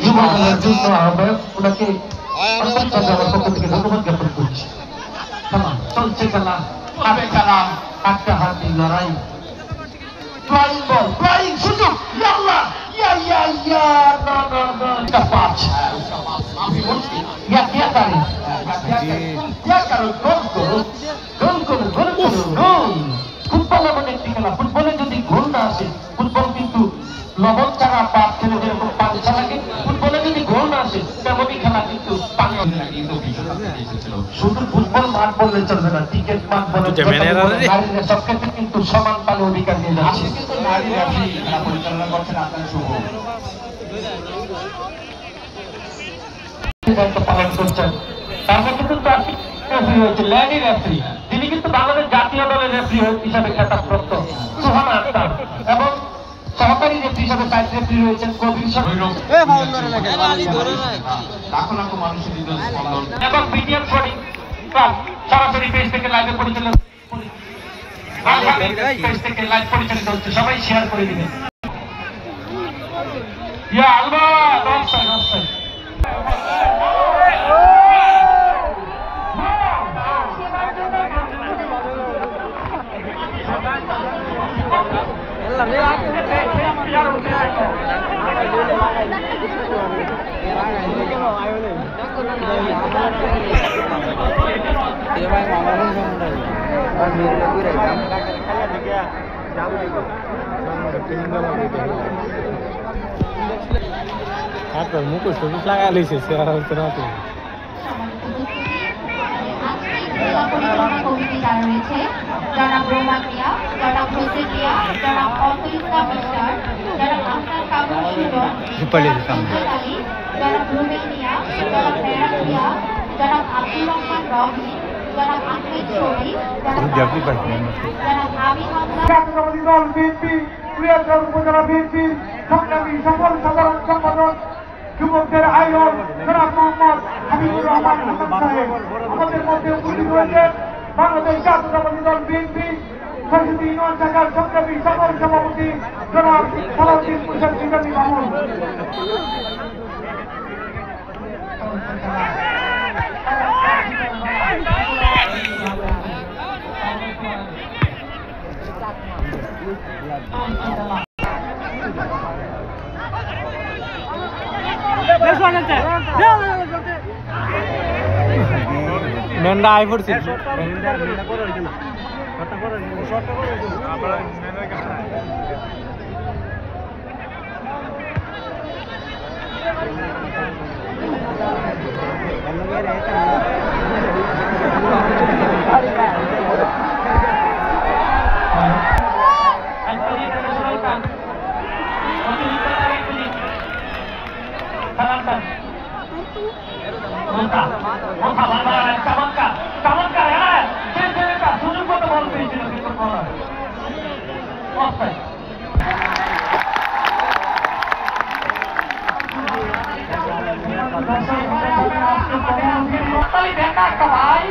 যুবদলের জন্য আহ্বায়ক ওনাকে পক্ষ থেকে ধন্যবাদ জ্ঞাপন করছি। খেলা চলছে, খেলা হবে, খেলা হাড্ডাহাড্ডি লড়াই। ফ্লাইং বল, ফ্লাইং সুযোগ, ইয়াল্লা ইয়া ইয়া ইয়া না না না এটা পাঁচ মাফি বলছি ইয়া কিয়া করে ইয়া করো গোল করো গোল করো গোল করো গোল। ফুটবল এমন একটি খেলা, ফুটবলে যদি গোল না আসে, ফুটবল কিন্তু লবণ ছাড়া পাপ খেলে যেরকম পানি ছাড়াকে, ফুটবলে যদি গোল না আসে তেমনই খেলা কিন্তু পানি। শুধু ফুটবল মাঠ বললে চলবে না, ক্রিকেট মাঠ বলে নারীরা সব ক্ষেত্রে কিন্তু সমান পালে অধিকার নিয়ে যাচ্ছে। কিন্তু নারী রেফারি খেলা পরিচালনা করছেন আপনার শুভ দায়িত্ব পালন করছেন। তার মধ্যে কিন্তু রেফারি হয়েছে ল্যানি রেফারি, তিনি কিন্তু বাংলাদেশ জাতীয় দলের রেফারি হিসাবে খেতাবপ্রাপ্ত সুহানা আক্তার, এবং সহকারী রেফারি হিসাবে সাইড রেফারি রয়েছেন কবির এবং বিটিএম শরীফ সরাসরি পেজ থেকে লাইভে পরিচালনা পেজ থেকে লাইভ পরিচালিত হচ্ছে, সবাই শেয়ার করে দিবেন। ইয়া আলবা অফসাইড অফসাইড মুখোশ টুকুশ লাগা লইছে কমিটি যারা রয়েছে, যারা ব্রহ্মাক্রিয়া, যারা প্রসেকিয়া, যারা অন্তরিতা মিস্টার, যারা আফসার কাবুল সুজন, যারা ব্লুমেনিয়া, যারা প্যারাকিয়া, যারা আব্দুর রহমান রবি, যারা আহমেদ শরীফ, যারা আবি হামজা, জাতীয়তাবাদী দল বিএনপি, কুড়িয়ারচর উপজেলা বিএনপি সংগ্রামী সকল সাধারণ সম্পাদক যুবকদের আয়োজন জনাব মোহাম্মদ হাবিবুর রহমান হাসান সাহেব আমাদের মধ্যে উপস্থিত হয়েছেন। বাংলাদেশ জাতীয়তাবাদী দল বিএনপি সংসদীয় ইউনিয়ন শাখার সংগ্রামী সকল সভাপতি জনাব সালাউদ্দিন হোসেন নিজামী মামুন। মেন্ডা আই পড়ছে সুযোগ মতো বল পেয়েছিল কিন্তু ভাই